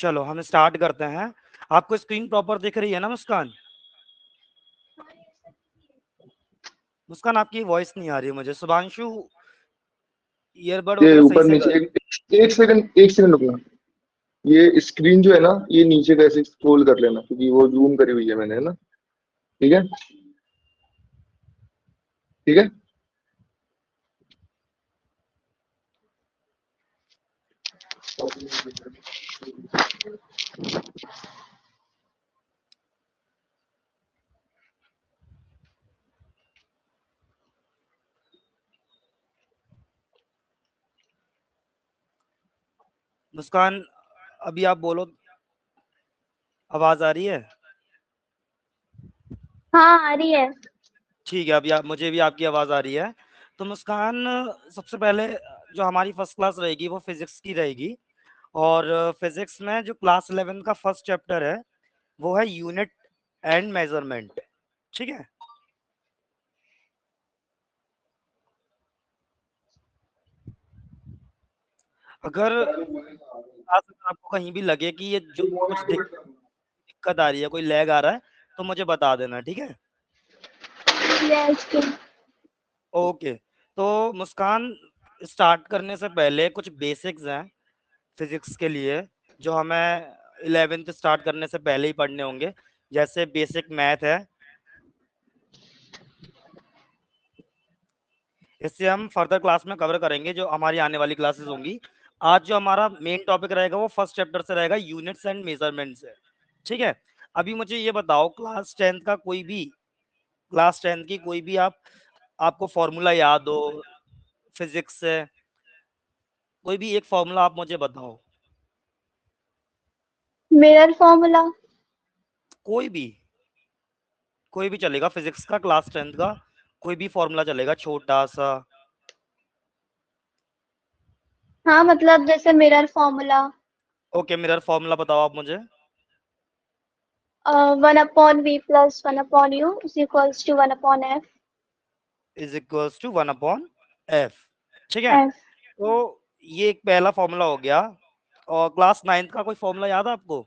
चलो हम स्टार्ट करते हैं। आपको स्क्रीन प्रॉपर दिख रही है ना मुस्कान? मुस्कान आपकी वॉइस नहीं आ रही है मुझे। शुभांशु ईयरबड ये वगैरह सही ऊपर से नीचे एक सेकंड रुकना। ये स्क्रीन जो है ना, ये नीचे कैसे स्क्रॉल कर लेना, क्योंकि वो जूम करी हुई है मैंने, है ना? ठीक है, ठीक है। मुस्कान अभी आप बोलो, आवाज आ रही है? हाँ आ रही है। ठीक है, अभी मुझे भी आपकी आवाज आ रही है। तो मुस्कान, सबसे पहले जो हमारी फर्स्ट क्लास रहेगी वो फिजिक्स की रहेगी। और फिजिक्स में जो क्लास 11 का फर्स्ट चैप्टर है वो है यूनिट एंड मेजरमेंट। ठीक है। अगर क्लास में आपको कहीं भी लगे कि ये जो कुछ दिक्कत आ रही है, कोई लैग आ रहा है, तो मुझे बता देना, ठीक है? यस। ओके। तो मुस्कान, स्टार्ट करने से पहले कुछ बेसिक्स हैं फिजिक्स के लिए जो हमें 11th स्टार्ट करने से पहले ही पढ़ने होंगे। जैसे बेसिक मैथ है, इससे हम फर्दर क्लास में कवर करेंगे जो हमारी आने वाली क्लासेस होंगी। आज जो हमारा मेन टॉपिक रहेगा वो फर्स्ट चैप्टर से रहेगा, यूनिट्स एंड मेजरमेंट्स से। ठीक है। अभी मुझे ये बताओ, क्लास 10th की कोई भी आपको फॉर्मूला याद हो फिजिक्स से, कोई भी एक फॉर्मूला आप मुझे बताओ। Mirror formula. कोई भी चलेगा, फिजिक्स का क्लास 10th का कोई भी फॉर्मूला चलेगा, छोटा सा। हाँ मतलब जैसे mirror formula. Okay, mirror formula बताओ आप मुझे। 1/v plus 1/u is equals to 1/f। Is equals to 1/f। ठीक है। एफ। तो ये एक पहला फॉर्मूला हो गया। और क्लास 9th का कोई फॉर्मूला याद है आपको?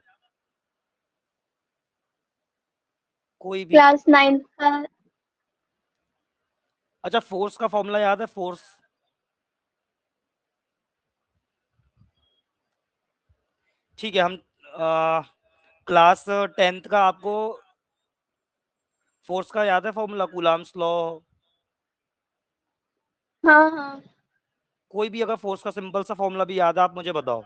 कोई भी। क्लास 9 का। अच्छा, फोर्स का फॉर्मूला याद है? फोर्स। ठीक है, हम क्लास 10th का आपको फोर्स का याद है फॉर्मूला, कूलाम्स लॉ? हाँ हाँ। कोई भी अगर फोर्स का सिंपल सा फॉर्मूला भी याद है, आप मुझे बताओ।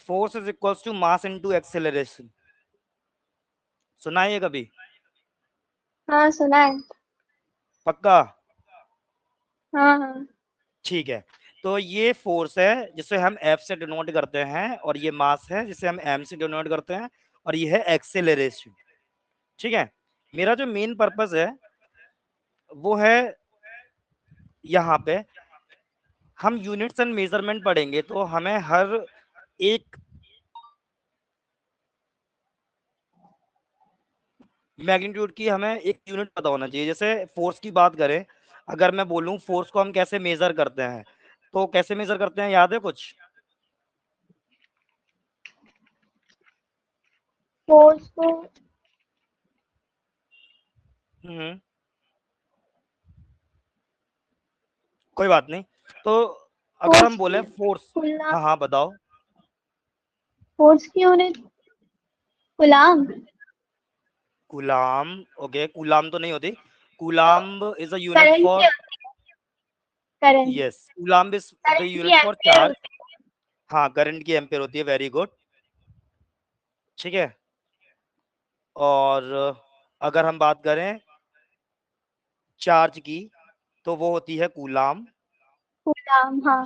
Force is equals to mass into acceleration. सुना है ये कभी? हाँ सुना है। पक्का? हाँ हाँ। ठीक है। तो ये फोर्स है जिसे हम एफ से डिनोट करते हैं, और ये मास है जिसे हम एम से डिनोट करते हैं, और ये है एक्सेलरेशन। ठीक है। मेरा जो मेन पर्पस है वो है, यहाँ पे हम यूनिट्स एंड मेजरमेंट पढ़ेंगे तो हमें हर एक मैग्नीट्यूड की हमें एक यूनिट पता होना चाहिए। जैसे फोर्स की बात करें, अगर मैं बोलूं फोर्स को हम कैसे मेजर करते हैं, तो कैसे मेजर करते हैं, याद है कुछ? फोर्स को। हम्म, कोई बात नहीं। तो अगर हम फोर्स बोले की फोर्स, कुलाम। हाँ हाँ बताओ। फोर्स की यूनिट कुलाम। कूलाम। ओके, कूलाम तो नहीं होती। Coulomb is a unit current की फॉर, होती है। Current. Yes, coulomb is the current की यूनिट फॉर एम्पियर चार्ज। होती हाँ, करंट की एम्पेयर होती है, वेरी गुड। ठीक है। और अगर हम बात करें चार्ज की, तो वो होती है कूलाम। है। कुलाम हाँ।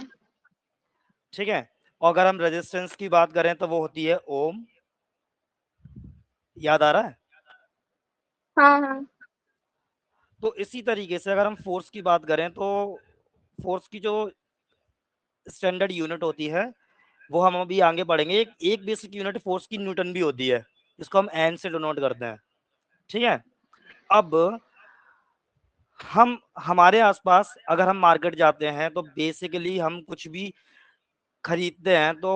ठीक है। और अगर हम रेजिस्टेंस की बात करें तो वो होती है ओम। याद आ रहा है? हाँ हाँ। तो इसी तरीके से अगर हम फोर्स की बात करें तो फोर्स की जो स्टैंडर्ड यूनिट होती है वो हम अभी आगे पढ़ेंगे। एक बेसिक यूनिट फोर्स की न्यूटन भी होती है, जिसको हम एन से डिनोट करते हैं। ठीक है। अब हम हमारे आसपास अगर हम मार्केट जाते हैं तो बेसिकली हम कुछ भी खरीदते हैं तो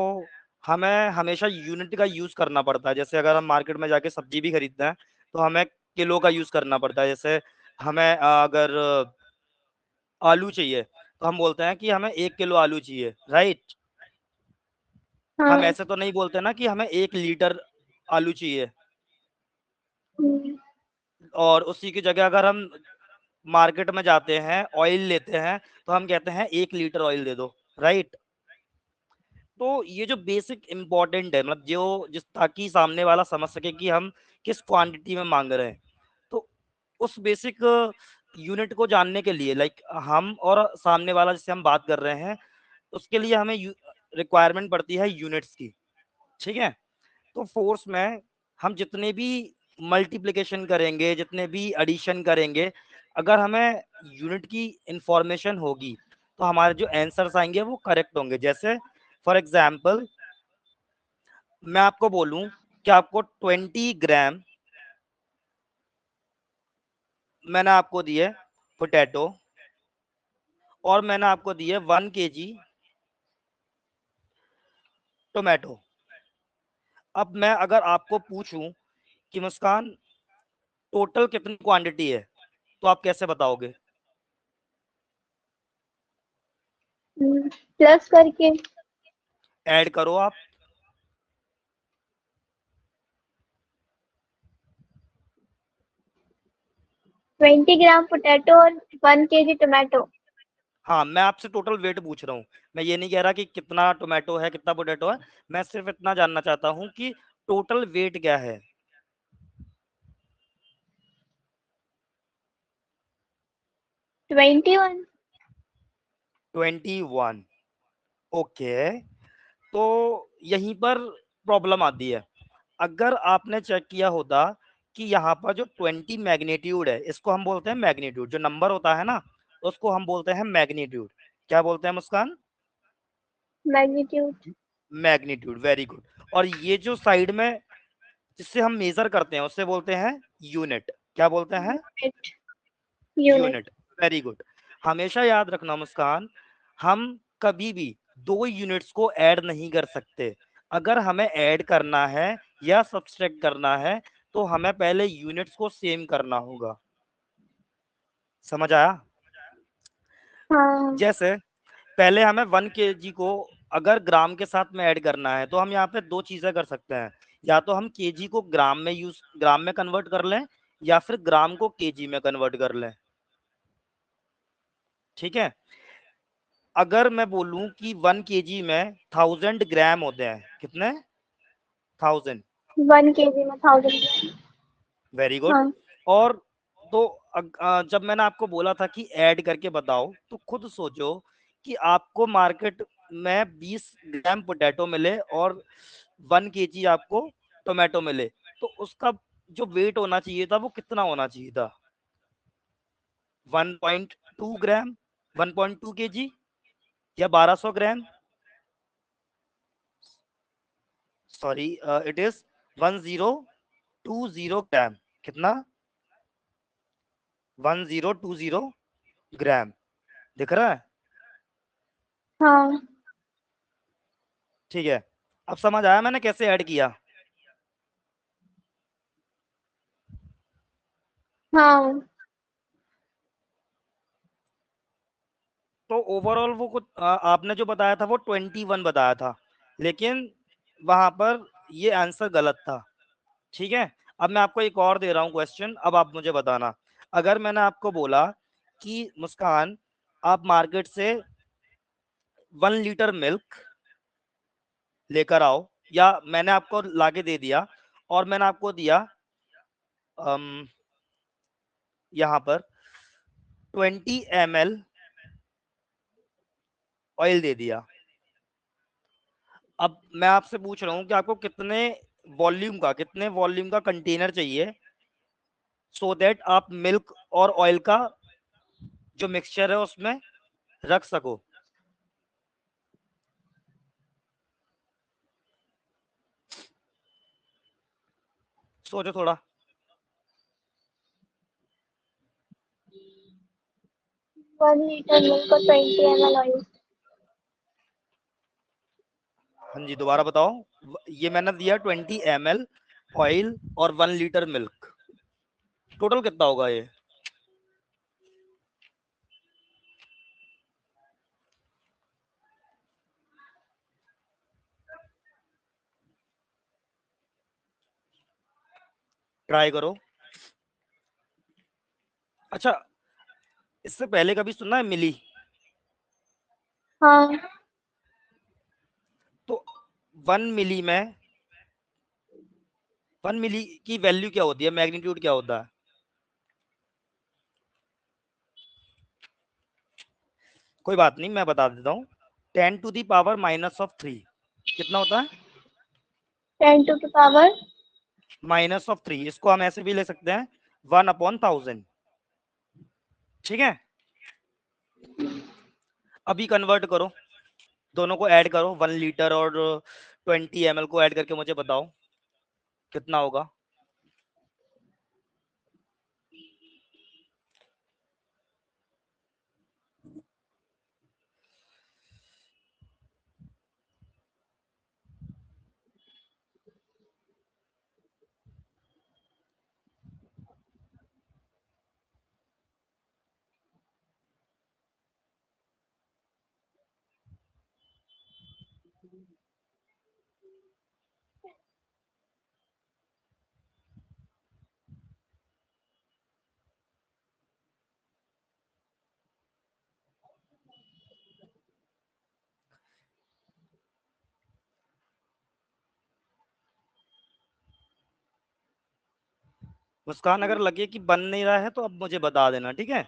हमें हमेशा यूनिट का यूज करना पड़ता है। जैसे अगर हम मार्केट में जाके सब्जी भी खरीदते हैं तो हमें किलो का यूज करना पड़ता है। जैसे हमें अगर आलू चाहिए तो हम बोलते हैं कि हमें 1 किलो आलू चाहिए, राइट। हम हाँ। ऐसे तो नहीं बोलते ना कि हमें 1 लीटर आलू चाहिए। हम्म, और उसी की जगह अगर हम मार्केट में जाते हैं ऑयल लेते हैं तो हम कहते हैं 1 लीटर ऑयल दे दो, राइट। तो ये जो बेसिक इम्पोर्टेंट है, मतलब जो जिस ताकि सामने वाला समझ सके कि हम किस क्वांटिटी में मांग रहे हैं, तो उस बेसिक यूनिट को जानने के लिए लाइक हम और सामने वाला जिससे हम बात कर रहे हैं उसके लिए हमें रिक्वायरमेंट पड़ती है यूनिट्स की, ठीक है। तो फोर्स में हम जितने भी मल्टीप्लिकेशन करेंगे, जितने भी एडिशन करेंगे, अगर हमें यूनिट की इंफॉर्मेशन होगी तो हमारे जो आंसर्स आएंगे वो करेक्ट होंगे। जैसे फॉर एग्जाम्पल मैं आपको बोलूं कि आपको 20 ग्राम मैंने आपको दिए पोटैटो और मैंने आपको दिए 1 kg टोमेटो। अब मैं अगर आपको पूछूं कि मुस्कान टोटल कितनी क्वांटिटी है तो आप कैसे बताओगे? प्लस करके। ऐड करो आप। 20 ग्राम पोटैटो और 1 kg टोमेटो। हाँ, मैं आपसे टोटल वेट पूछ रहा हूँ। मैं ये नहीं कह रहा कि कितना टोमेटो है, कितना पोटैटो है। मैं सिर्फ इतना जानना चाहता हूँ कि टोटल वेट क्या है। 21। 21। ओके। तो यहीं पर प्रॉब्लम आती है। अगर आपने चेक किया होता कि यहाँ पर जो 20 मैग्नीट्यूड है, इसको हम बोलते हैं मैग्नीट्यूड। जो नंबर होता है ना, उसको हम बोलते हैं मैग्नीट्यूड। क्या बोलते हैं मुस्कान? मैग्नीट्यूड। Magnitude, very good. और ये जो साइड में जिससे हम मेजर करते हैं उससे बोलते हैं यूनिट। क्या बोलते हैं? Unit. Unit. Unit, very good. हमेशा याद रखना मुस्कान, हम कभी भी दो यूनिट्स को ऐड नहीं कर सकते। अगर हमें ऐड करना है या सब्सट्रैक्ट करना है तो हमें पहले यूनिट्स को सेम करना होगा। समझ आया? हाँ। जैसे पहले हमें 1 kg को अगर ग्राम के साथ में ऐड करना है तो हम यहाँ पे दो चीजें कर सकते हैं। या तो हम केजी को ग्राम में कन्वर्ट कर लें या फिर ग्राम को केजी में कन्वर्ट कर लें, ठीक है। अगर मैं बोलूं कि 1 kg में 1000 ग्राम होते हैं, कितने? 1000। 1 kg में 1000 ग्राम। Very good. हाँ। और तो जब मैंने आपको बोला था कि ऐड करके बताओ तो खुद सोचो कि आपको मार्केट में 20 ग्राम पोटैटो मिले और 1 kg आपको टोमेटो मिले, तो उसका जो वेट होना चाहिए था वो कितना होना चाहिए था? 1.2 ग्राम, 1.2 kg या 1200 ग्राम? सॉरी, इट इज 1020 ग्राम। कितना? 1020 ग्राम। दिख रहा है? हाँ। ठीक है। अब समझ आया मैंने कैसे ऐड किया? हाँ। तो ओवरऑल वो कुछ आपने जो बताया था वो 21 बताया था, लेकिन वहां पर ये आंसर गलत था, ठीक है। अब मैं आपको एक और दे रहा हूँ क्वेश्चन, अब आप मुझे बताना। अगर मैंने आपको बोला कि मुस्कान आप मार्केट से 1 लीटर मिल्क लेकर आओ, या मैंने आपको लाके दे दिया और मैंने आपको दिया यहाँ पर 20 ml ऑयल दे दिया। अब मैं आपसे पूछ रहा हूँ कि आपको कितने वॉल्यूम का कंटेनर चाहिए सो दैट आप मिल्क और ऑयल का जो मिक्सचर है उसमें रख सको। सोचो थोड़ा। 1 liter milk और 20 ml oil. हाँ जी, दोबारा बताओ। ये मैंने दिया 20 ml ऑयल और 1 लीटर मिल्क, टोटल कितना होगा ये? ट्राई करो। अच्छा, इससे पहले कभी सुना है मिली? हाँ. तो 1 मिली में 1 मिली की वैल्यू क्या होती है, मैग्नीट्यूड क्या होता है? कोई बात नहीं, मैं बता देता हूँ। 10 टू दी पावर -3 कितना होता है? 10 to the power. -3। इसको हम ऐसे भी ले सकते हैं 1/1000। ठीक है, अभी कन्वर्ट करो, दोनों को ऐड करो, 1 लीटर और 20 ml को ऐड करके मुझे बताओ कितना होगा। मुस्कान, अगर लगे कि बन नहीं रहा है तो अब मुझे बता देना, ठीक है?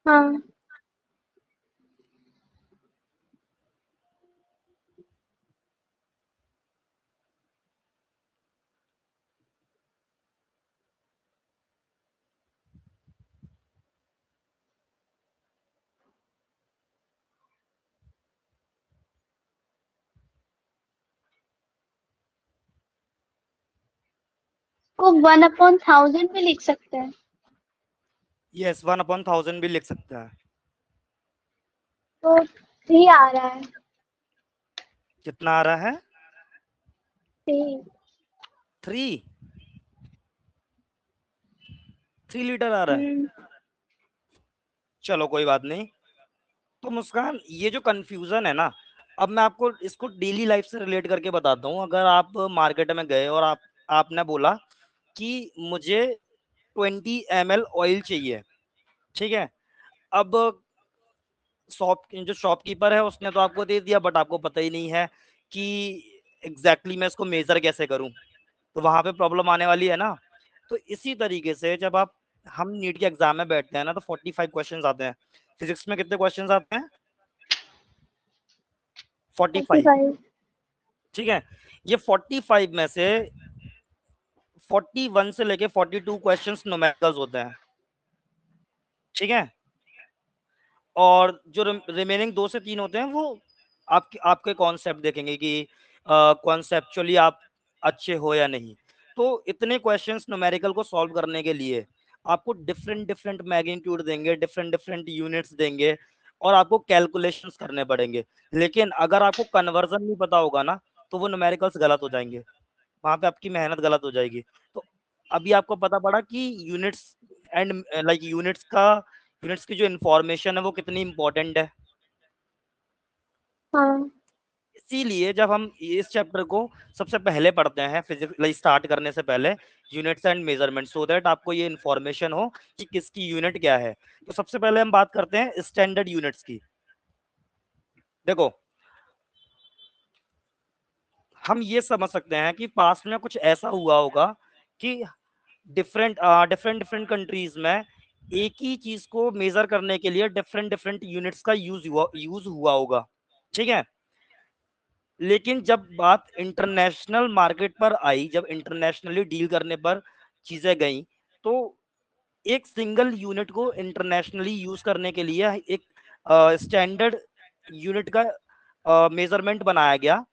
हाँ. वो 1/1000 भी लिख सकते हैं. यस, 1/1000 भी लिख सकता है। तो 3 आ रहा है. कितना आ रहा है? 3. 3 लीटर आ रहा है। चलो कोई बात नहीं। तो मुस्कान, ये जो कंफ्यूजन है ना, अब मैं आपको इसको डेली लाइफ से रिलेट करके बताता हूँ। अगर आप मार्केट में गए और आपने बोला कि मुझे 20 ml ऑयल चाहिए, ठीक है? अब जो शॉपकीपर है उसने तो आपको दे दिया, बट आपको पता ही नहीं है कि एग्जैक्टली मैं इसको मेजर कैसे करूं, तो वहां पे प्रॉब्लम आने वाली है ना। तो इसी तरीके से जब हम नीट के एग्जाम में बैठते हैं ना, तो 45 क्वेश्चंस आते हैं। फिजिक्स में कितने क्वेश्चंस आते हैं? 45। 45. ठीक है, ये 45 में से 41 से लेके 42 क्वेश्चंस न्यूमेरिकल्स होते हैं, ठीक है? और जो रिमेनिंग 2 से 3 होते हैं वो आपके कॉन्सेप्ट देखेंगे कि कॉन्सेप्चुअली आप अच्छे हो या नहीं। तो इतने क्वेश्चंस न्यूमेरिकल को सॉल्व करने के लिए आपको डिफरेंट डिफरेंट मैग्नीट्यूड देंगे, डिफरेंट डिफरेंट यूनिट्स देंगे, और आपको कैलकुलेशंस करने पड़ेंगे। लेकिन अगर आपको कन्वर्जन नहीं पता होगा ना, तो वो न्यूमेरिकल्स गलत हो जाएंगे, वहां पे आपकी मेहनत गलत हो जाएगी। तो अभी आपको पता पड़ा कि यूनिट्स एंड लाइक यूनिट्स की जो इंफॉर्मेशन है वो कितनी इंपॉर्टेंट है। हाँ. इसीलिए जब हम इस चैप्टर को सबसे पहले पढ़ते हैं फिजिक्स लाइक स्टार्ट करने से पहले, units and measurement, so that आपको ये इंफॉर्मेशन हो कि किसकी यूनिट क्या है। तो सबसे पहले हम बात करते हैं स्टैंडर्ड यूनिट्स की। देखो, हम ये समझ सकते हैं कि पास्ट में कुछ ऐसा हुआ होगा कि डिफरेंट डिफरेंट डिफरेंट कंट्रीज में एक ही चीज को मेजर करने के लिए डिफरेंट डिफरेंट यूनिट्स का यूज हुआ होगा, ठीक है? लेकिन जब बात इंटरनेशनल मार्केट पर आई, जब इंटरनेशनली डील करने पर चीजें गई, तो एक सिंगल यूनिट को इंटरनेशनली यूज करने के लिए एक स्टैंडर्ड यूनिट का मेजरमेंट बनाया गया,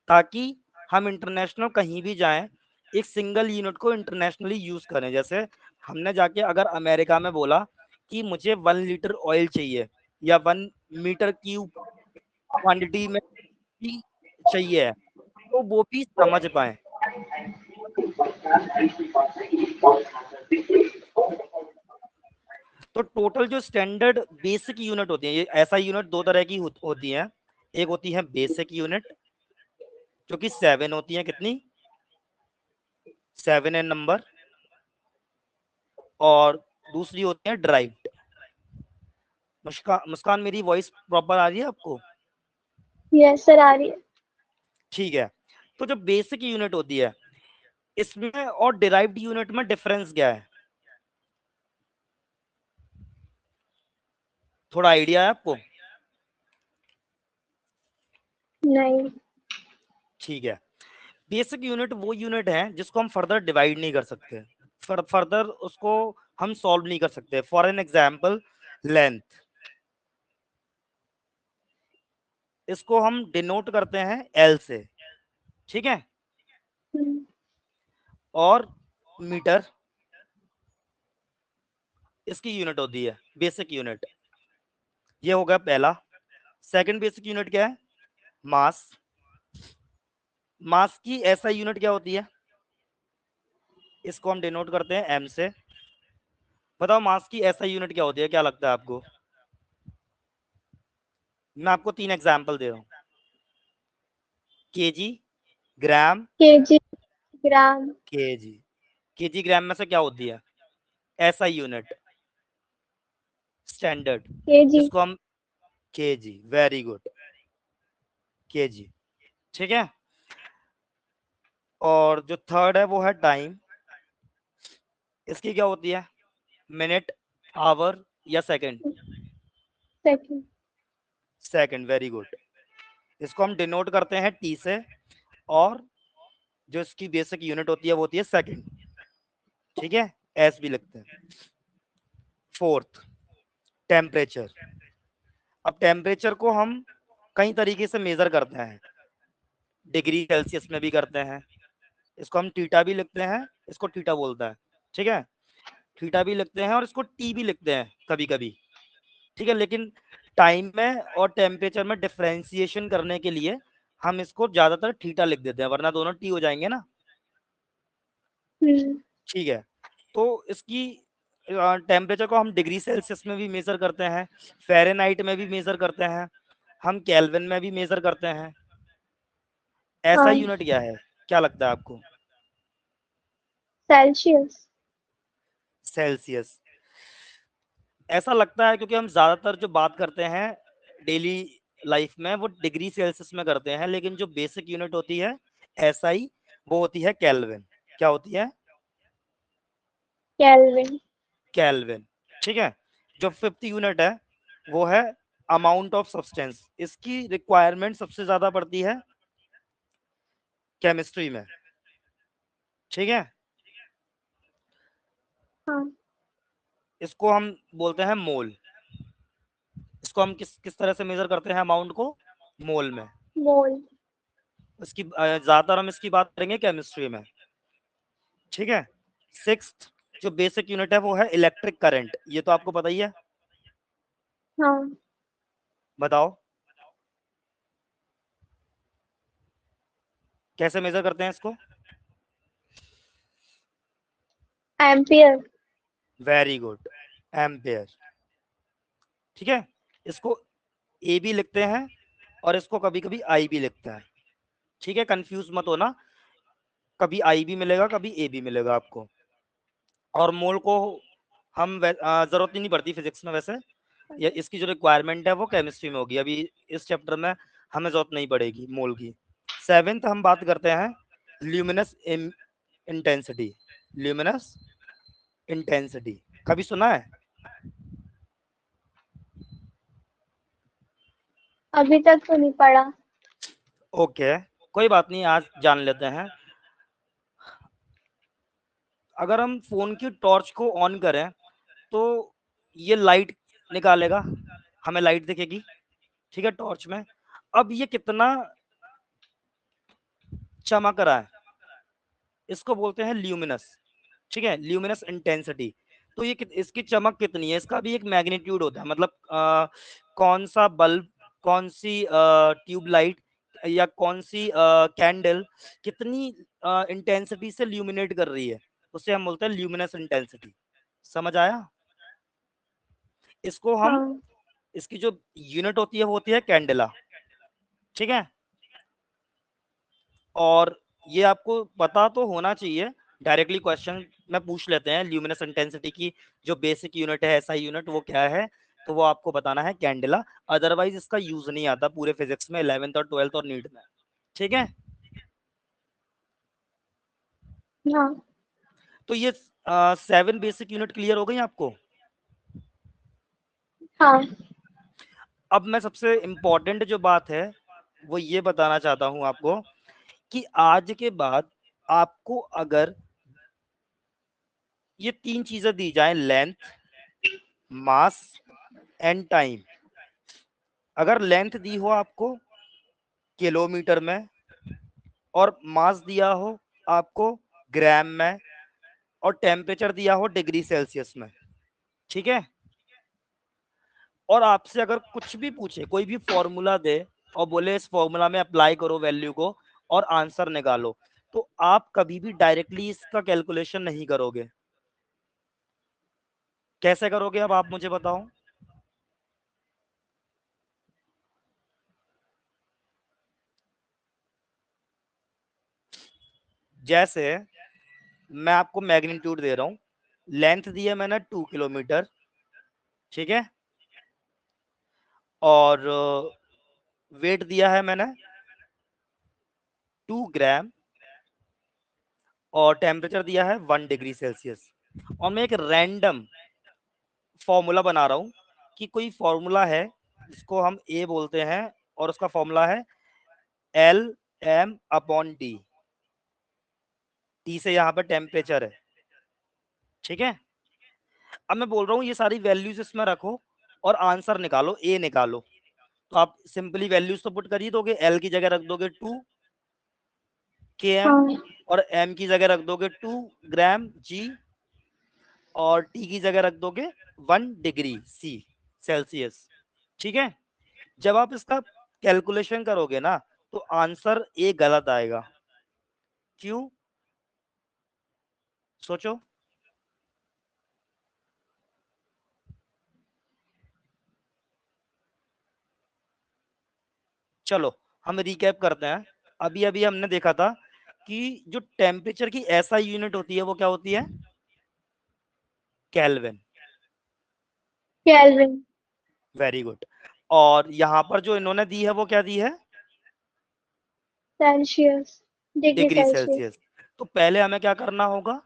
ताकि हम इंटरनेशनल कहीं भी जाएं एक सिंगल यूनिट को इंटरनेशनली यूज करें। जैसे हमने जाके अगर अमेरिका में बोला कि मुझे 1 लीटर ऑयल चाहिए या 1 मीटर क्यूब क्वांटिटी में भी चाहिए है, तो वो भी समझ पाए। तो टोटल जो स्टैंडर्ड बेसिक यूनिट होती है, ये ऐसा यूनिट दो तरह की होती है। एक होती है बेसिक यूनिट जो कि 7 होती है, कितनी 7 एन नंबर, और दूसरी होती है ड्राइव्ड। मुस्कान मेरी वॉइस प्रॉपर आ रही है आपको? यस सर, आ रही है। ठीक है। तो जो बेसिक यूनिट होती है इसमें और डिराइव्ड यूनिट में डिफरेंस क्या है, थोड़ा आइडिया है आपको? नहीं। ठीक है। बेसिक यूनिट वो यूनिट है जिसको हम फर्दर डिवाइड नहीं कर सकते, फर्दर उसको हम सॉल्व नहीं कर सकते। फॉर एन एग्जांपल लेंथ, इसको हम डिनोट करते हैं एल से, ठीक है। और मीटर इसकी यूनिट होती है बेसिक यूनिट। ये हो गया पहला। सेकंड बेसिक यूनिट क्या है, मास। मास की ऐसा यूनिट क्या होती है, इसको हम डिनोट करते हैं एम से। बताओ मास की ऐसा यूनिट क्या होती है, क्या लगता है आपको? मैं आपको 3 एग्जांपल दे रहा हूँ, केजी, ग्राम, केजी, ग्राम, केजी। केजी ग्राम में से क्या होती है ऐसा यूनिट स्टैंडर्ड, केजी। जिसको हम केजी, वेरी गुड, केजी, ठीक है। और जो थर्ड है वो है टाइम। इसकी क्या होती है, मिनट, आवर या second? Second. Second, very good. इसको हम डिनोट करते हैं टी से, और जो इसकी बेसिक यूनिट होती है वो होती है सेकंड, ठीक है, एस भी लिखते हैं। Fourth, temperature. अब टेम्परेचर को हम कई तरीके से मेजर करते हैं, डिग्री सेल्सियस में भी करते हैं, इसको हम थीटा भी लिखते हैं, इसको थीटा बोलता है, ठीक है, थीटा भी लिखते हैं, और इसको टी भी लिखते हैं कभी कभी, ठीक है। लेकिन टाइम में और टेम्परेचर में डिफरेंशिएशन करने के लिए हम इसको ज्यादातर थीटा लिख देते हैं, वरना दोनों टी हो जाएंगे ना, ठीक है। तो इसकी टेम्परेचर को हम डिग्री सेल्सियस में भी मेजर करते हैं, फ़ारेनहाइट में भी मेजर करते हैं, हम केल्विन में भी मेजर करते हैं। ऐसा हाँ, यूनिट क्या है, क्या लगता है आपको? सेल्सियस। सेल्सियस। ऐसा लगता है क्योंकि हम ज्यादातर जो बात करते हैं डेली लाइफ में वो डिग्री सेल्सियस में करते हैं, लेकिन जो बेसिक यूनिट होती है एसआई, वो होती है केल्विन। क्या होती है? केल्विन। केल्विन, ठीक है। जो फिफ्थ यूनिट है वो है अमाउंट ऑफ सब्सटेंस। इसकी रिक्वायरमेंट सबसे ज्यादा पड़ती है केमिस्ट्री में, ठीक है। हाँ, इसको हम बोलते हैं मोल। इसको हम किस किस तरह से मेजर करते हैं अमाउंट को, मोल में। मोल। इसकी ज्यादातर हम इसकी बात करेंगे केमिस्ट्री में, ठीक है। सिक्स्थ जो बेसिक यूनिट है वो है इलेक्ट्रिक करंट। ये तो आपको पता ही है, हाँ, बताओ कैसे मेजर करते हैं इसको? एम्पियर। वेरी गुड, एम्पेयर, ठीक है। इसको ए भी लिखते हैं और इसको कभी कभी आई भी लिखते हैं, ठीक है, कंफ्यूज मत होना, कभी आई भी मिलेगा कभी ए भी मिलेगा आपको। और मोल को हम जरूरत ही नहीं पड़ती फिजिक्स में वैसे, ये इसकी जो रिक्वायरमेंट है वो केमिस्ट्री में होगी, अभी इस चैप्टर में हमें जरूरत नहीं पड़ेगी मोल की। सेवेंथ हम बात करते हैं ल्यूमिनस इंटेंसिटी। ल्यूमिनस इंटेंसिटी कभी सुना है? अभी तक तो नहीं पढ़ा। ओके, कोई बात नहीं, आज जान लेते हैं। अगर हम फोन की टॉर्च को ऑन करें तो ये लाइट निकालेगा, हमें लाइट दिखेगी, ठीक है, टॉर्च में। अब ये कितना चमक रहा है, इसको बोलते हैं ल्यूमिनस, ठीक है, ल्यूमिनस इंटेंसिटी। तो ये इसकी चमक कितनी है, इसका भी एक मैग्नीट्यूड होता है, मतलब कौन सा बल्ब, कौन सी ट्यूबलाइट या कौन सी कैंडल कितनी इंटेंसिटी से ल्यूमिनेट कर रही है, उसे हम बोलते हैं ल्यूमिनस इंटेंसिटी। समझ आया? इसको हम, हाँ इसकी जो यूनिट होती है वो होती है कैंडेला, ठीक है। और ये आपको पता तो होना चाहिए, डायरेक्टली क्वेश्चन में पूछ लेते हैं ल्यूमिनस इंटेंसिटी की जो बेसिक यूनिट है, एसआई यूनिट, वो क्या है, तो वो आपको बताना है कैंडेला। अदरवाइज इसका यूज नहीं आता पूरे फिजिक्स में, 11th और 12th और नीट में, ठीक है। हाँ तो ये 7 बेसिक यूनिट क्लियर हो गई आपको। हाँ। अब मैं सबसे इंपॉर्टेंट जो बात है वो ये बताना चाहता हूं आपको कि आज के बाद आपको अगर ये 3 चीजें दी जाए, लेंथ, मास एंड टाइम। अगर लेंथ दी हो आपको किलोमीटर में और मास दिया हो आपको ग्राम में और टेम्परेचर दिया हो डिग्री सेल्सियस में, ठीक है। और आपसे अगर कुछ भी पूछे, कोई भी फॉर्मूला दे और बोले इस फॉर्मूला में अप्लाई करो वैल्यू को और आंसर निकालो, तो आप कभी भी डायरेक्टली इसका कैलकुलेशन नहीं करोगे। कैसे करोगे अब आप मुझे बताओ। जैसे मैं आपको मैग्नीट्यूड दे रहा हूं, लेंथ दी है मैंने 2 किलोमीटर, ठीक है, और वेट दिया है मैंने 2 ग्राम और टेम्परेचर दिया है 1 डिग्री सेल्सियस। और मैं एक रैंडम फॉर्मूला बना रहा हूं कि कोई फॉर्मूला है जिसको हम ए बोलते हैं और उसका फॉर्मूला है L m/T। टी से यहाँ पर टेम्परेचर है, ठीक है। अब मैं बोल रहा हूँ ये सारी वैल्यूज इसमें रखो और आंसर निकालो, ए निकालो। तो आप सिंपली वैल्यूज तो पुट कर ही दोगे, एल की जगह रख दोगे 2 km हाँ और एम की जगह रख दोगे 2 ग्राम जी और टी की जगह रख दोगे 1 डिग्री सेल्सियस, ठीक है। जब आप इसका कैलकुलेशन करोगे ना तो आंसर ए गलत आएगा। क्यों? सोचो। चलो हम रिकैप करते हैं। अभी अभी हमने देखा था कि जो टेम्परेचर की ऐसा यूनिट होती है वो क्या होती है, केल्विन। केल्विन। Very good. और यहाँ पर जो इन्होंने दी है वो क्या दी है, Celsius. Degree degree Celsius. Celsius. तो पहले हमें क्या करना होगा,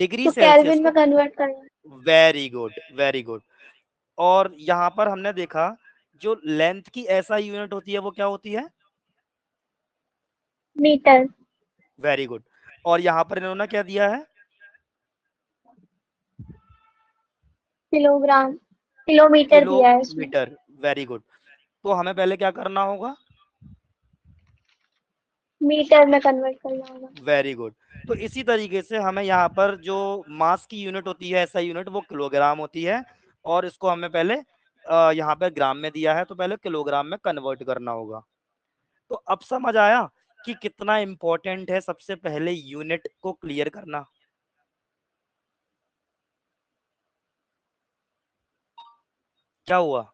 डिग्री तो सेल्सियस केल्विन को। में कन्वर्ट करना। Very good, very good. और यहाँ पर हमने देखा जो लेंथ की ऐसा यूनिट होती है वो क्या होती है, मीटर। Very good. और यहाँ पर इन्होंने क्या दिया है, किलोग्राम। किलोमीटर दिया है इसमें। किलोमीटर। Very good. तो हमें पहले क्या करना होगा, मीटर में कन्वर्ट करना होगा। Very good. तो इसी तरीके से हमें यहाँ पर जो मास की यूनिट होती है, ऐसा यूनिट, वो किलोग्राम होती है। और इसको हमें पहले यहाँ पे ग्राम में दिया है तो पहले किलोग्राम में कन्वर्ट करना होगा। तो अब समझ आया कि कितना इंपॉर्टेंट है सबसे पहले यूनिट को क्लियर करना। क्या हुआ?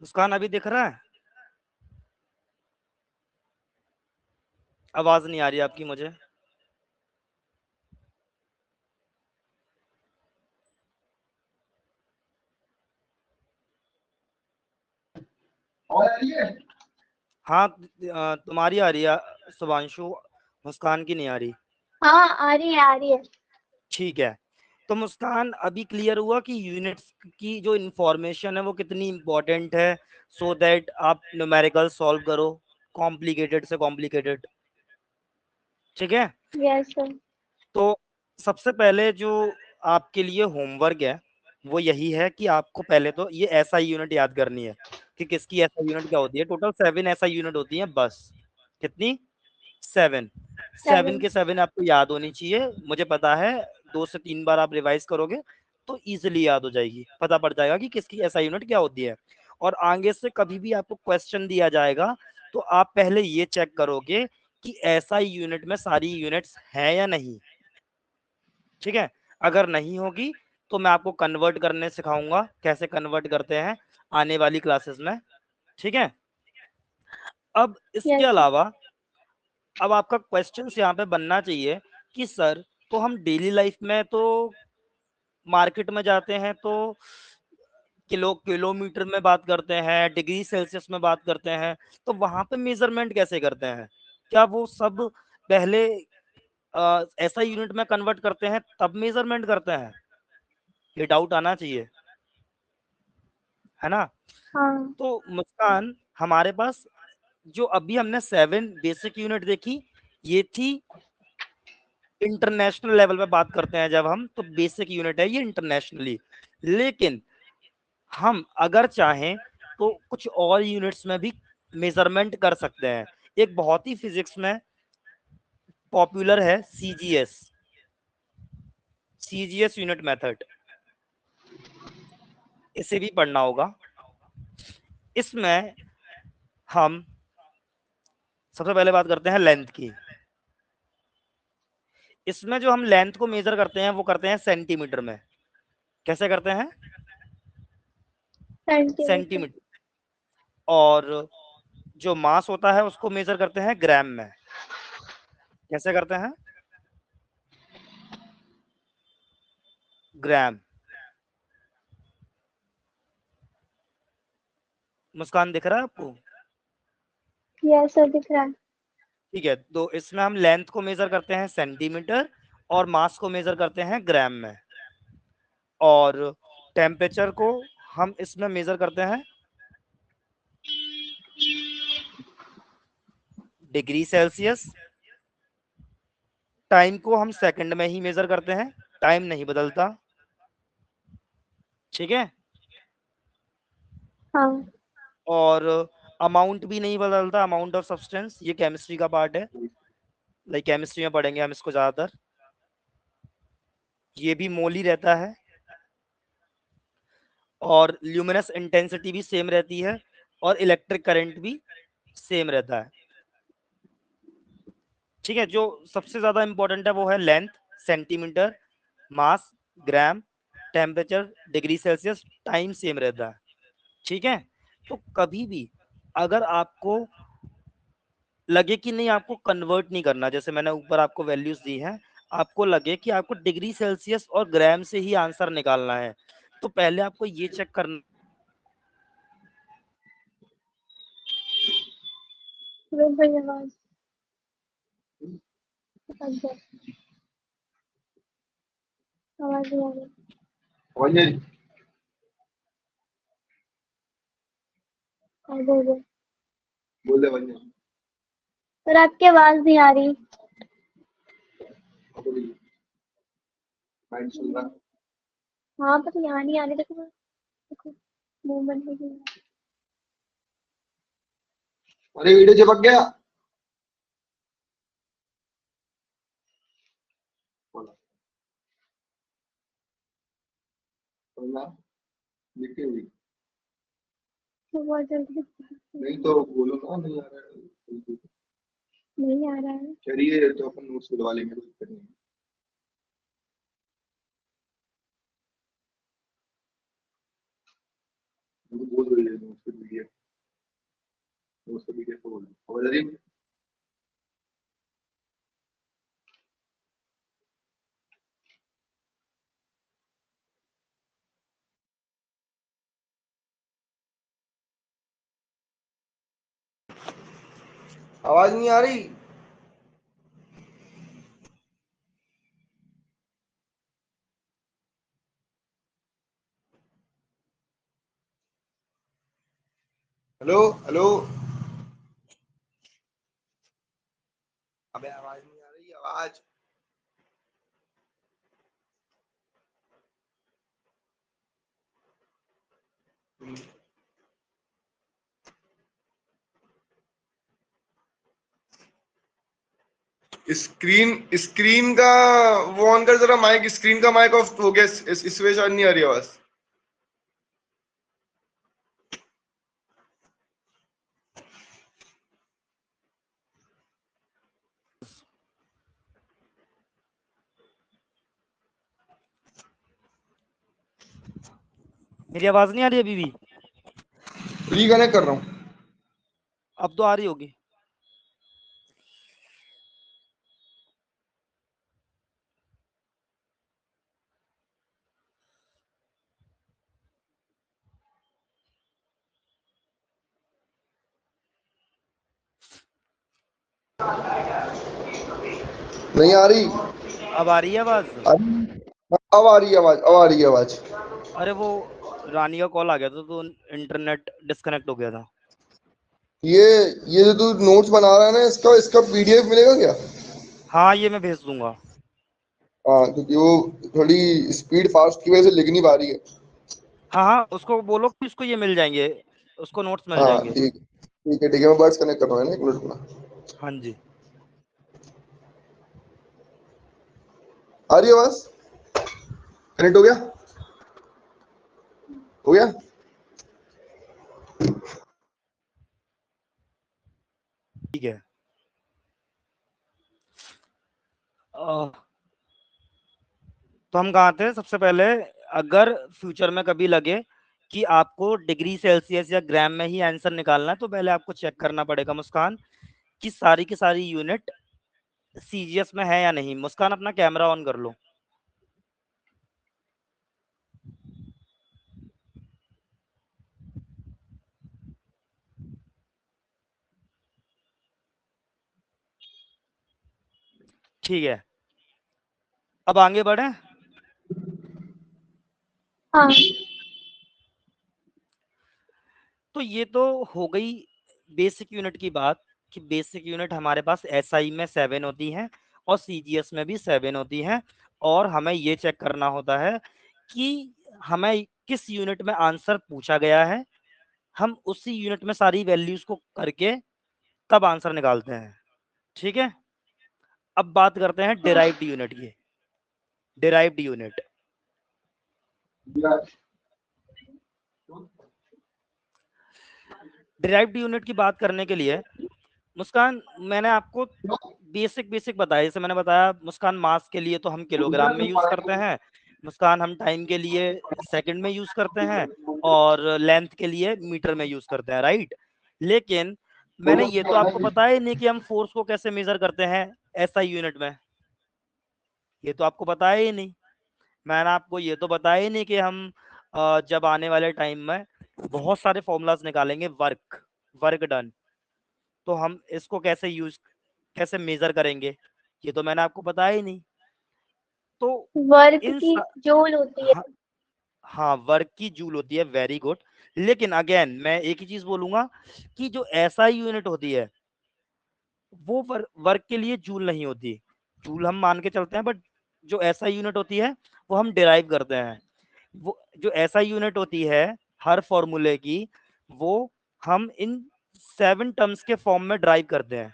मुस्कान अभी दिख रहा है? आवाज नहीं आ रही आपकी मुझे। और आ रही है? हाँ तुम्हारी आ रही है शुभांशु, मुस्कान की नहीं आ रही। हाँ आ रही है। ठीक है, तो मुस्कान अभी क्लियर हुआ कि यूनिट्स की जो इंफॉर्मेशन है वो कितनी इंपॉर्टेंट है, सो दैट आप न्यूमेरिकल सॉल्व करो कॉम्प्लिकेटेड से कॉम्प्लिकेटेड। ठीक है, यस सर। तो सबसे पहले जो आपके लिए होमवर्क है वो यही है कि आपको पहले तो ये ऐसा यूनिट याद करनी है कि किसकी ऐसा यूनिट क्या होती है। टोटल 7 ऐसा यूनिट होती है बस। कितनी? 7। 7 7। के 7 आपको याद होनी चाहिए, मुझे पता है 2 से 3 बार आप रिवाइज करोगे तो इजीली याद हो जाएगी, पता पड़ जाएगा कि किसकी ऐसा यूनिट क्या होती है। और आगे से कभी भी आपको क्वेश्चन दिया जाएगा तो आप पहले ये चेक करोगे कि ऐसा यूनिट में सारी यूनिट्स हैं या नहीं। ठीक है, अगर नहीं होगी तो मैं आपको कन्वर्ट करने सिखाऊंगा, कैसे कन्वर्ट करते हैं आने वाली क्लासेस में। ठीक है, अब इसके यस सर। अलावा अब आपका क्वेश्चन यहाँ पे बनना चाहिए कि सर तो हम डेली लाइफ में तो मार्केट में जाते हैं तो किलोमीटर में बात करते हैं, डिग्री सेल्सियस में बात करते हैं, तो वहां पे मेजरमेंट कैसे करते हैं? क्या वो सब पहले ऐसा यूनिट में कन्वर्ट करते हैं तब मेजरमेंट करते हैं? ये डाउट आना चाहिए, है ना? हाँ। तो मुस्कान, हमारे पास जो अभी हमने 7 बेसिक यूनिट देखी, ये थी इंटरनेशनल लेवल पे बात करते हैं जब हम, तो बेसिक यूनिट है ये इंटरनेशनली। लेकिन हम अगर चाहें तो कुछ और यूनिट्स में भी मेजरमेंट कर सकते हैं। एक बहुत ही फिजिक्स में पॉपुलर है सीजीएस, सीजीएस यूनिट मेथड, इसे भी पढ़ना होगा। इसमें हम सबसे पहले बात करते हैं लेंथ की। इसमें जो हम लेंथ को मेजर करते हैं वो करते हैं सेंटीमीटर में। कैसे करते हैं? सेंटीमीटर। सेंटीमीटर। और जो मास होता है उसको मेजर करते हैं ग्राम में। कैसे करते हैं? ग्राम। मुस्कान दिख रहा है आपको? यस सर दिख रहा है। ठीक है, तो इसमें हम लेंथ को मेजर करते हैं सेंटीमीटर और मास को मेजर करते हैं ग्राम में। और टेम्परेचर को हम इसमें मेजर करते हैं डिग्री सेल्सियस। टाइम को हम सेकंड में ही मेजर करते हैं, टाइम नहीं बदलता। ठीक है, हाँ। और अमाउंट भी नहीं बदलता, अमाउंट ऑफ सब्सटेंस, ये केमिस्ट्री का पार्ट है, लाइक केमिस्ट्री में पढ़ेंगे हम इसको ज्यादातर। ये भी मोल ही रहता है। और ल्यूमिनस इंटेंसिटी भी सेम रहती है और इलेक्ट्रिक करंट भी सेम रहता है। ठीक है, जो सबसे ज्यादा इंपॉर्टेंट है वो है length centimetre, mass gram, temperature degree Celsius, time same रहता है। ठीक है, तो कभी भी अगर आपको लगे कि नहीं आपको कन्वर्ट नहीं करना, जैसे मैंने ऊपर आपको वैल्यूज दी हैं, आपको लगे कि आपको डिग्री सेल्सियस और ग्राम से ही आंसर निकालना है, तो पहले आपको ये चेक करना रुक गई आवाज। आवाज नहीं आ रही। और ये बोलो। बोले वही पर आपकी आवाज नहीं आ रही। माइंड सुन रहा। हाँ पर यहाँ नहीं आ रही। देखो देखो मूवमेंट भी नहीं है। अरे वीडियो चिपक गया। बोला बोला लिखी हुई तो बहुत जल्दी नहीं तो बोलो ना नहीं आ रहा है। नहीं आ रहा है। चलिए तो अपन नोट्स खुलवा लेंगे, कोई दिक्कत नहीं। बोल रही है उसके पीडीएफ बोल समझ रही है? आवाज नहीं आ रही? हेलो हेलो, अबे आवाज नहीं आ रही, आवाज। स्क्रीन स्क्रीन का वो ऑन कर जरा, माइक स्क्रीन का माइक ऑफ हो गया, इस वजह से नहीं आ रही आवाज। मेरी आवाज नहीं आ रही अभी भी? रिकनेक्ट कर रहा हूँ। अब तो आ रही होगी। नहीं आ रही? अब आ रही है आवाज? अब आ रही है आवाज, अब आ रही है आवाज। अरे वो रानी का कॉल आ गया था तो इंटरनेट डिस्कनेक्ट हो गया था। ये जो तू नोट्स बना रहा है ना, इसका इसका पीडीएफ मिलेगा क्या? हाँ ये मैं भेज दूंगा। हाँ, क्योंकि वो थोड़ी स्पीड फास्ट की वजह से लिख नहीं पा रही है। हाँ हाँ उसको बोलो कि उसको ये मिल जाएंगे, उसको नोट्स मिल हाँ जाएंगे। ठीक ठीक है ठीक है, मैं बर्ड्स कनेक्ट कर रहा हूँ ना, एक मिनट रुकना। हाँ जी। आ रही है आवाज? कनेक्ट हो गया? हो गया? ठीक है। अह, तो हम कहाँ थे सबसे पहले? अगर फ्यूचर में कभी लगे कि आपको डिग्री सेल्सियस या ग्राम में ही आंसर निकालना है तो पहले आपको चेक करना पड़ेगा मुस्कान कि सारी की सारी यूनिट सीजीएस में है या नहीं। मुस्कान अपना कैमरा ऑन कर लो। ठीक है, अब आगे बढ़े। हाँ तो ये तो हो गई बेसिक यूनिट की बात कि बेसिक यूनिट हमारे पास एसआई में 7 होती हैं और सीजीएस में भी 7 होती हैं। और हमें ये चेक करना होता है कि हमें किस यूनिट में आंसर पूछा गया है, हम उसी यूनिट में सारी वैल्यूज को करके तब आंसर निकालते हैं। ठीक है, अब बात करते हैं डिराइव्ड यूनिट की। डिराइव्ड यूनिट, डिराइव्ड यूनिट की बात करने के लिए मुस्कान मैंने आपको बेसिक बेसिक बताया। जैसे मैंने बताया मुस्कान मास के लिए तो हम किलोग्राम में यूज करते हैं, मुस्कान हम टाइम के लिए सेकंड में यूज करते हैं, और लेंथ के लिए मीटर में यूज करते हैं, राइट। लेकिन मैंने ये तो आपको बताया ही नहीं कि हम फोर्स को कैसे मेजर करते हैं एसआई यूनिट में। ये तो आपको बताया ही नहीं। मैंने आपको ये तो बताया ही नहीं कि हम जब आने वाले टाइम में बहुत सारे फॉर्मूलाज निकालेंगे वर्क वर्क डन, तो हम इसको कैसे मेजर करेंगे, ये तो मैंने आपको बताया ही नहीं। तो वर्क इन की सा... जूल होती है। हाँ, हाँ वर्क की जूल होती है, वेरी गुड। लेकिन अगेन मैं एक ही चीज बोलूंगा कि जो एसआई यूनिट होती है वो वर्क के लिए जूल नहीं होती। जूल हम मान के चलते हैं, बट जो एसआई यूनिट होती है वो हम डिराइव करते हैं। वो जो एसआई यूनिट होती है हर फॉर्मूले की, वो हम इन 7 टर्म्स के फॉर्म में ड्राइव करते हैं।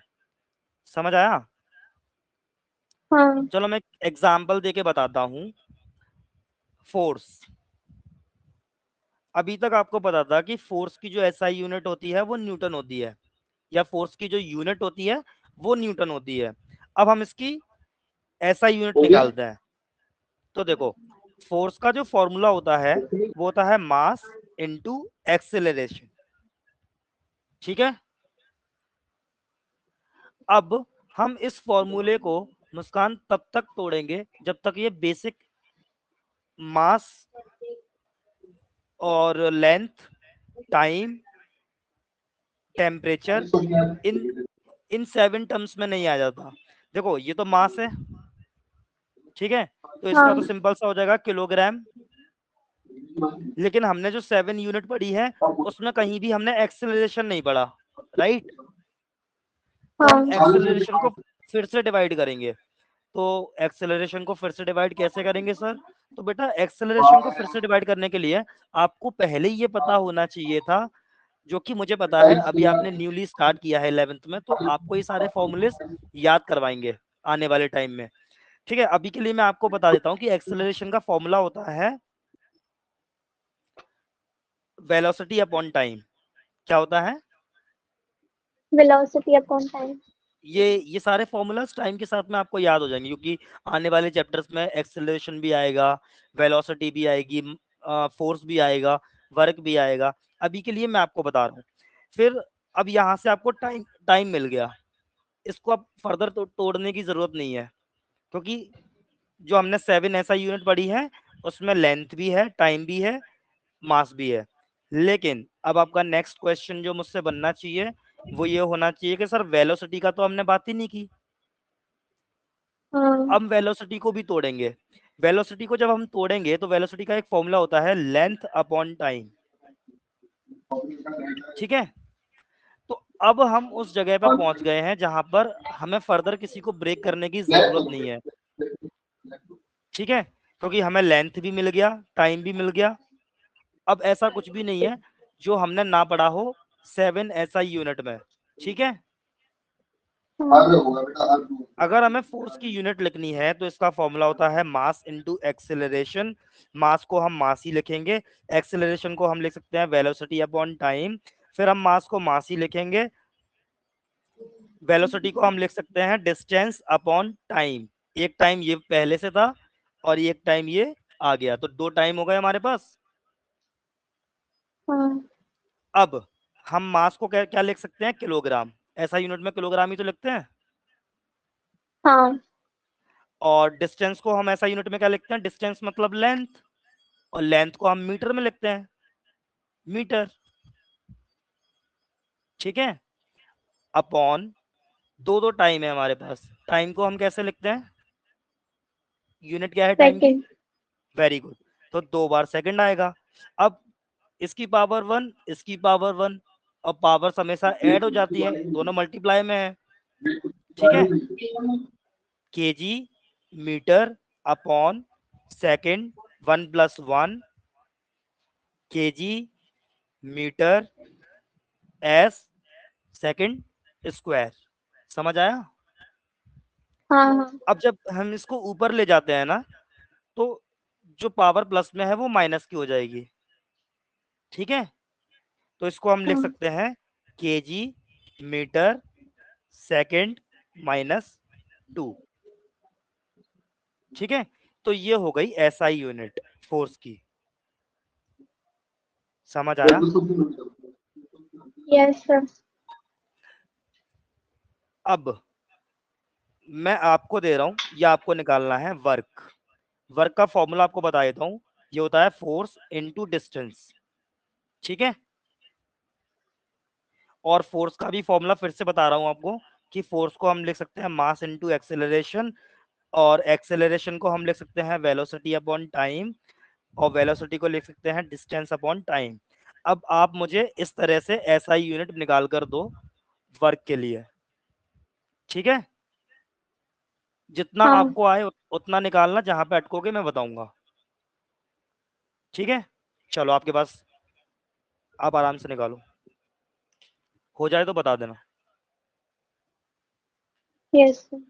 समझ आया? हाँ चलो मैं एग्जाम्पल देके बताता हूँ। फोर्स, अभी तक आपको पता था कि फोर्स की जो एसआई यूनिट होती है वो न्यूटन होती है, या फोर्स की जो यूनिट होती है वो न्यूटन होती है। अब हम इसकी एसआई यूनिट हो गया? निकालते हैं। तो देखो, फोर्स का जो फॉर्मूला होता है वो होता है मास इनटू एक्सेलरेशन। ठीक है, अब हम इस फॉर्मूले को मुस्कान तब तक तोड़ेंगे जब तक ये बेसिक मास और length, time, temperature in in 7 terms में नहीं आ जाता। देखो ये तो मास है, ठीक है, तो इसका हाँ तो सिंपल सा हो जाएगा किलोग्राम, लेकिन हमने जो 7 यूनिट पढ़ी है उसमें कहीं भी हमने एक्सेलरेशन नहीं पढ़ा, राइट? तो हम हाँ एक्सेलरेशन को फिर से डिवाइड करेंगे। तो एक्सेलरेशन को फिर से डिवाइड कैसे करेंगे सर? तो बेटा एक्सेलरेशन को फिर से डिवाइड करने के लिए आपको पहले ही ये पता होना चाहिए था, जो कि मुझे पता है, अभी आपने न्यूली स्टार्ट किया है 11th में, तो आपको ये सारे फॉर्मूलेस याद करवाएंगे आने वाले टाइम में। ठीक है, अभी के लिए मैं आपको बता देता हूँ कि एक्सेलरेशन का फॉर्मूला होता है वेलोसिटी अपॉन टाइम। क्या होता है? Velocity upon time. ये सारे फॉर्मूलाज टाइम के साथ में आपको याद हो जाएंगे, क्योंकि आने वाले चैप्टर्स में एक्सेलरेशन भी आएगा, वेलोसिटी भी आएगी, फोर्स भी आएगा, वर्क भी आएगा। अभी के लिए मैं आपको बता रहा हूँ। फिर अब यहाँ से आपको टाइम टाइम मिल गया, इसको अब फर्दर तोड़ने की जरूरत नहीं है, क्योंकि जो हमने 7 ऐसा यूनिट पढ़ी है उसमें लेंथ भी है, टाइम भी है, मास भी है। लेकिन अब आपका नेक्स्ट क्वेश्चन जो मुझसे बनना चाहिए वो ये होना चाहिए कि सर वेलोसिटी का तो हमने बात ही नहीं की, हाँ हम वेलोसिटी को भी तोड़ेंगे। वेलोसिटी को जब हम तोड़ेंगे तो वेलोसिटी का एक फॉर्मूला होता है लेंथ अपॉन टाइम। ठीक है, तो अब हम उस जगह पर पहुंच गए हैं जहां पर हमें फर्दर किसी को ब्रेक करने की जरूरत नहीं है। ठीक है, क्योंकि हमें लेंथ भी मिल गया, टाइम भी मिल गया। अब ऐसा कुछ भी नहीं है जो हमने ना पढ़ा हो 7 ऐसा यूनिट में। ठीक है, अगर हमें फोर्स की यूनिट लिखनी है तो इसका फॉर्मूला होता है मास इनटू एक्सेलरेशन। मास को हम मास ही लिखेंगे, एक्सेलरेशन को हम लिख सकते हैं वेलोसिटी अपॉन टाइम। फिर हम मास को मास ही लिखेंगे, वेलोसिटी को हम लिख सकते हैं डिस्टेंस अपॉन टाइम। एक टाइम ये पहले से था और एक टाइम ये आ गया, तो 2 टाइम हो गए हमारे पास। हाँ अब हम मास को क्या क्या लिख सकते हैं? किलोग्राम। ऐसा यूनिट में किलोग्राम ही तो लिखते हैं। हाँ और डिस्टेंस को हम ऐसा यूनिट में क्या लिखते हैं? डिस्टेंस मतलब लेंथ, और लेंथ को हम मीटर में लिखते हैं, मीटर। ठीक है, अपॉन दो दो टाइम है हमारे पास, टाइम को हम कैसे लिखते हैं? यूनिट क्या है टाइम की? सेकंड। वेरी गुड, तो 2 बार सेकंड आएगा। अब इसकी पावर 1, इसकी पावर 1, और पावर्स हमेशा ऐड हो जाती है, दोनों मल्टीप्लाई में है। ठीक है, kg metre upon second, 1 + 1 kg metre s second square. समझ आया? हाँ हाँ अब जब हम इसको ऊपर ले जाते हैं ना, तो जो पावर प्लस में है वो माइनस की हो जाएगी। ठीक है, तो इसको हम लिख हाँ सकते हैं केजी मीटर सेकंड -2। ठीक है, तो ये हो गई एसआई यूनिट फोर्स की। समझ आया? Yes sir. अब मैं आपको दे रहा हूं, ये आपको निकालना है वर्क। वर्क का फॉर्मूला आपको बता देता हूं, ये होता है फोर्स इनटू डिस्टेंस। ठीक है, और फोर्स का भी फॉर्मूला फिर से बता रहा हूं आपको, कि फोर्स को हम लिख सकते हैं मास इनटू एक्सेलरेशन, और एक्सेलरेशन को हम लिख सकते हैं वेलोसिटी अपॉन टाइम, और वेलोसिटी को लिख सकते हैं डिस्टेंस अपॉन टाइम। अब आप मुझे इस तरह से ऐसा ही यूनिट निकाल कर दो वर्क के लिए। ठीक है, जितना हाँ आपको आए उतना निकालना, जहां पे अटकोगे मैं बताऊंगा। ठीक है, चलो आपके पास, आप आराम से निकालो, हो जाए तो बता देना। Yes sir.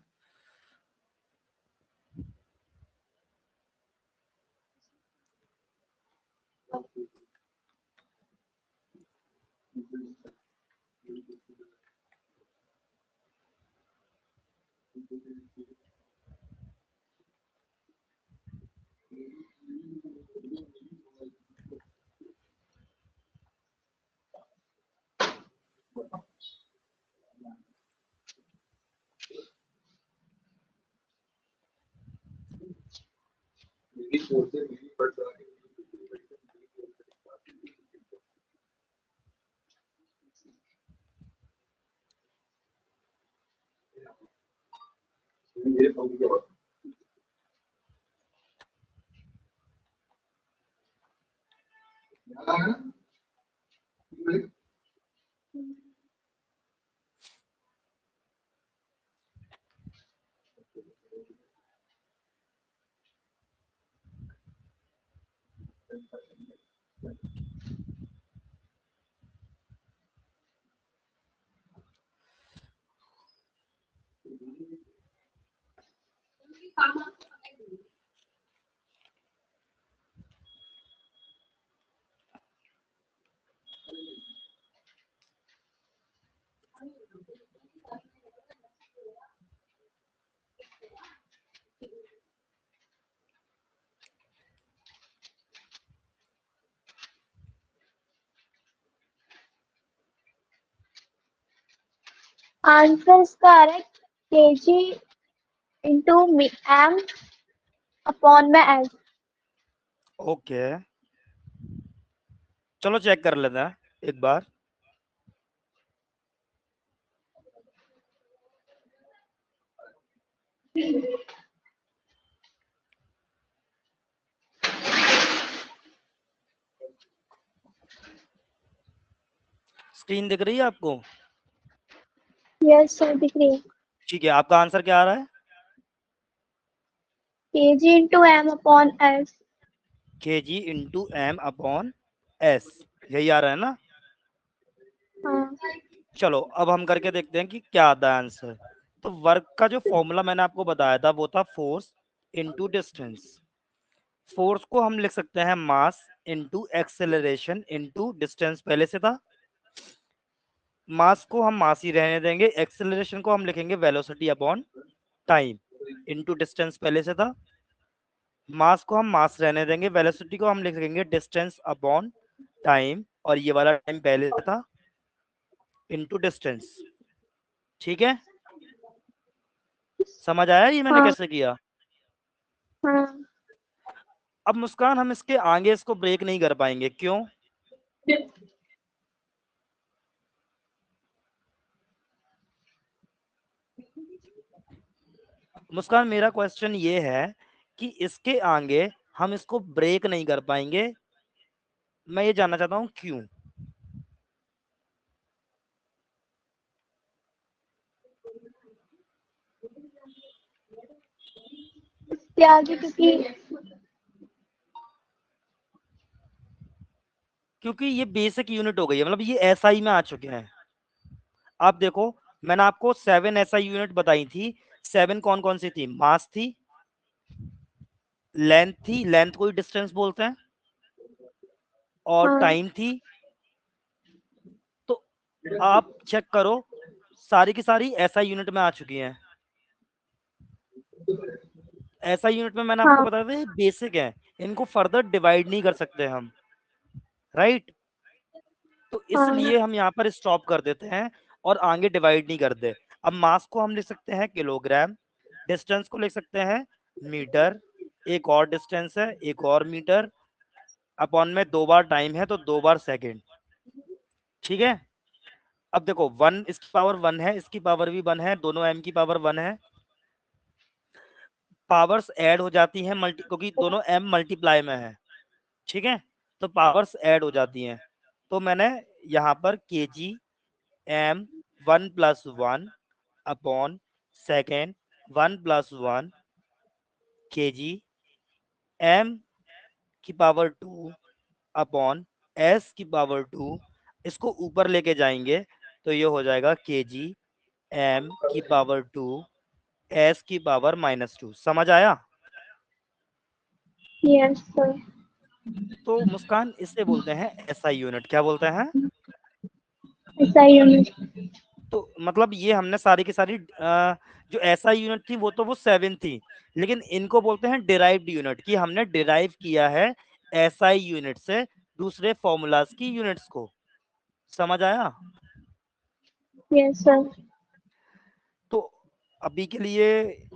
Answer is correct. kg into m upon में s. ओके, चलो चेक कर लेते हैं एक बार। स्क्रीन दिख रही है आपको? यस सर दिख रही है। ठीक है, आपका आंसर क्या आ रहा है? kg into m upon s. kg into m upon s, यही आ रहा है ना? हाँ चलो अब हम करके देखते हैं कि क्या आता है आंसर। तो वर्क का जो फॉर्मूला मैंने आपको बताया था वो था फोर्स इनटू डिस्टेंस। फोर्स को हम लिख सकते हैं मास इनटू एक्सेलरेशन इनटू डिस्टेंस, पहले से था। मास को हम मास ही रहने देंगे, एक्सेलरेशन को हम लिखेंगे velocity upon time into distance, पहले से था। मास को हम मास रहने देंगे, वेलोसिटी को हम लिखेंगे डिस्टेंस अपॉन टाइम, और ये वाला टाइम पहले से था, इनटू डिस्टेंस। ठीक है, समझ आया ये मैंने हाँ कैसे किया? हाँ। अब मुस्कान हम इसके आगे इसको ब्रेक नहीं कर पाएंगे, क्यों? मुस्कान मेरा क्वेश्चन ये है कि इसके आगे हम इसको ब्रेक नहीं कर पाएंगे, मैं ये जानना चाहता हूँ क्यों? इसके आगे क्योंकि ये बेसिक यूनिट हो गई है, मतलब ये एसआई में आ चुके हैं। आप देखो, मैंने आपको 7 एसआई यूनिट बताई थी। 7 कौन कौन सी थी? मास थी, लेंथ थी, लेंथ को ही डिस्टेंस बोलते हैं, और हाँ टाइम थी। तो आप चेक करो, सारी की सारी एसआई यूनिट में आ चुकी हैं। एसआई यूनिट में मैंने आपको हाँ बताया था ये बेसिक है, इनको फर्दर डिवाइड नहीं कर सकते हम, राइट? तो हाँ इसलिए हम यहाँ पर स्टॉप कर देते हैं और आगे डिवाइड नहीं करते। अब मास को हम लिख सकते हैं किलोग्राम, डिस्टेंस को लिख सकते हैं मीटर, एक और डिस्टेंस है, एक और मीटर, अपॉन में 2 बार टाइम है तो 2 बार सेकेंड। ठीक है, अब देखो 1 इसकी पावर 1 है, इसकी पावर भी 1 है, दोनों m की पावर 1 है। पावर्स ऐड हो जाती हैं मल्टी, क्योंकि दोनों m मल्टीप्लाई में है। ठीक है, तो पावर्स ऐड हो जाती हैं। तो मैंने यहाँ पर kg m 1 + 1 upon second 1 + 1 kg m की पावर 2 अपॉन s की पावर 2, इसको ऊपर लेके जाएंगे तो ये हो जाएगा kg m की पावर 2 s की पावर -2। समझ आया? Yes sir. तो मुस्कान इसे बोलते हैं एसआई यूनिट। क्या बोलते हैं? ऐसा यूनिट। तो मतलब ये हमने सारी की सारी जो एसआई यूनिट थी वो तो वो 7 थी, लेकिन इनको बोलते हैं डिराइव्ड यूनिट, कि हमने डिराइव किया है एसआई यूनिट से दूसरे फॉर्मूलाज की यूनिट्स को। समझ आया? Yes sir. तो अभी के लिए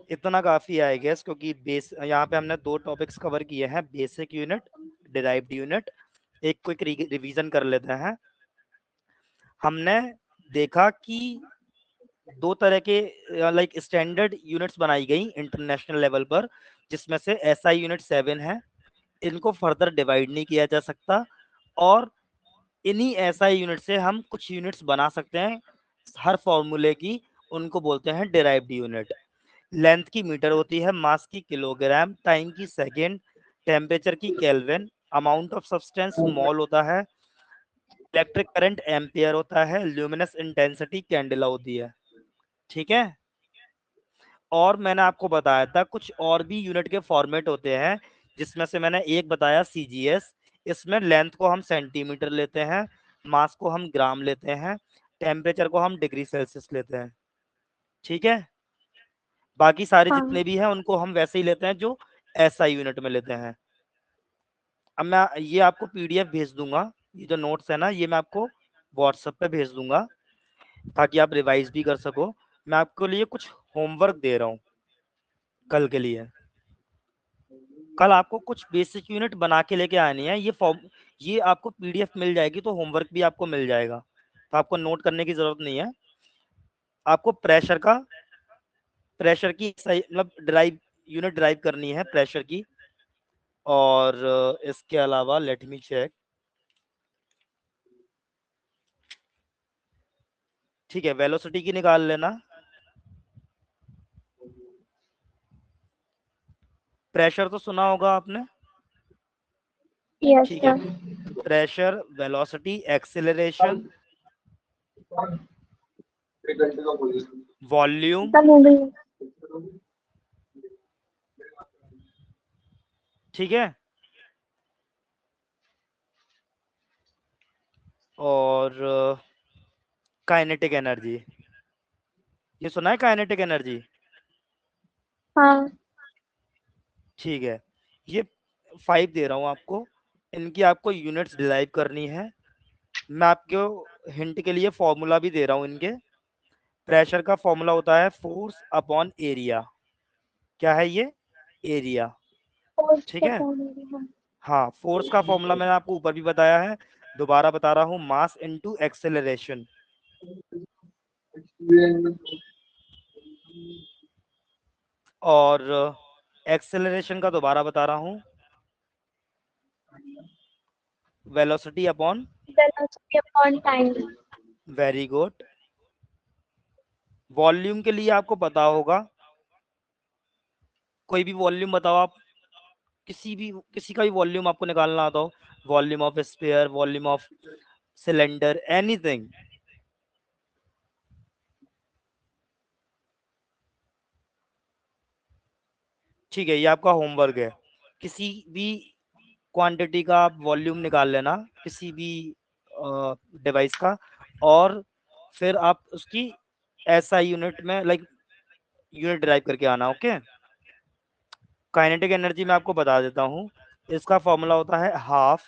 इतना काफी है आई गेस, क्योंकि बेस यहाँ पे हमने 2 टॉपिक्स कवर किए हैं, बेसिक यूनिट, डिराइव्ड यूनिट। एक क्विक रिवीजन कर लेते हैं। हमने देखा कि 2 तरह के लाइक स्टैंडर्ड यूनिट्स बनाई गई इंटरनेशनल लेवल पर, जिसमें से एसआई यूनिट 7 है। इनको फर्दर डिवाइड नहीं किया जा सकता, और इन्हीं एसआई यूनिट से हम कुछ यूनिट्स बना सकते हैं हर फॉर्मूले की, उनको बोलते हैं डिराइव्ड यूनिट। लेंथ की मीटर होती है, मास की किलोग्राम, टाइम की सेकेंड, टेम्परेचर की केल्विन, अमाउंट ऑफ सब्सटेंस मोल होता है, इलेक्ट्रिक करंट एम्पियर होता है, ल्यूमिनस इंटेंसिटी कैंडेला होती है। ठीक है। और मैंने आपको बताया था कुछ और भी यूनिट के फॉर्मेट होते हैं, जिसमें से मैंने एक बताया सीजीएस। इसमें लेंथ को हम सेंटीमीटर लेते हैं, मास को हम ग्राम लेते हैं, टेम्परेचर को हम डिग्री सेल्सियस लेते हैं। ठीक है। बाकी सारे हाँ जितने भी हैं उनको हम वैसे ही लेते हैं जो एसआई यूनिट में लेते हैं। अब मैं ये आपको पीडीएफ भेज दूंगा, ये जो नोट्स है ना, ये मैं आपको व्हाट्सएप पे भेज दूंगा, ताकि आप रिवाइज भी कर सको। मैं आपके लिए कुछ होमवर्क दे रहा हूँ कल के लिए। कल आपको कुछ बेसिक यूनिट बना के लेके आनी है। ये आपको पीडीएफ मिल जाएगी, तो होमवर्क भी आपको मिल जाएगा, तो आपको नोट करने की जरूरत नहीं है। आपको प्रेशर की सही मतलब ड्राइव यूनिट ड्राइव करनी है प्रेशर की। और इसके अलावा लेट मी चेक। ठीक है, वेलोसिटी की निकाल लेना। प्रेशर तो सुना होगा आपने। यस ठीक है, sir. Pressure, velocity, acceleration, volume. खत्म हो गई। ठीक है। और काइनेटिक एनर्जी, ये सुना है काइनेटिक एनर्जी। हाँ ठीक है, ये 5 दे रहा हूँ आपको, इनकी आपको यूनिट्स डिराइव करनी है। मैं आपको हिंट के लिए फॉर्मूला भी दे रहा हूँ इनके। प्रेशर का फॉर्मूला होता है फोर्स अपॉन एरिया। क्या है ये? एरिया। पोस्ट ठीक पे है। फोन हो गया। हाँ हाँ, फोर्स का फॉर्मूला मैंने आपको ऊपर भी बताया है, दोबारा बता रहा हूँ, मास इनटू एक्सेलरेशन। और एक्सेलरेशन का दोबारा बता रहा हूँ, velocity upon. Velocity upon time. Very good. Volume के लिए आपको पता होगा, कोई भी वॉल्यूम बताओ आप, किसी का भी वॉल्यूम आपको निकालना आता हो, volume of sphere, volume of cylinder, anything. ठीक है, ये आपका होमवर्क है। किसी भी क्वांटिटी का आप वॉल्यूम निकाल लेना, किसी भी डिवाइस का, और फिर आप उसकी एसआई यूनिट में लाइक यूनिट ड्राइव करके आना। ओके। काइनेटिक एनर्जी मैं आपको बता देता हूँ, इसका फॉर्मूला होता है हाफ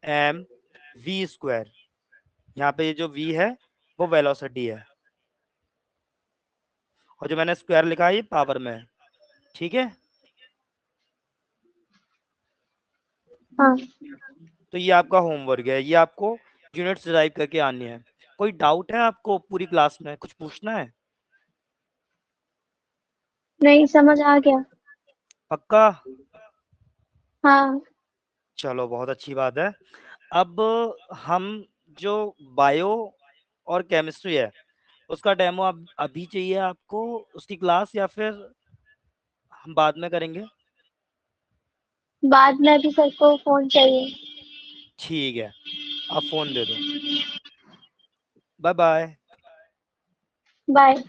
एम वी स्क्वायर। यहाँ पे ये जो वी है वो वेलोसिटी है, और जो मैंने स्क्वायर लिखा है ये पावर में है। ठीक है। हाँ तो ये आपका होमवर्क है, ये आपको यूनिट्स ड्राइव करके आनी है। कोई डाउट है आपको पूरी क्लास में, कुछ पूछना है? नहीं समझ आ गया। पक्का? हाँ चलो, बहुत अच्छी बात है। अब हम जो बायो और केमिस्ट्री है, उसका डेमो अब अभी चाहिए आपको, उसकी क्लास, या फिर हम बाद में करेंगे? बाद में अभी सर को फोन चाहिए। ठीक है, आप फोन दे दो। Bye bye. बाय।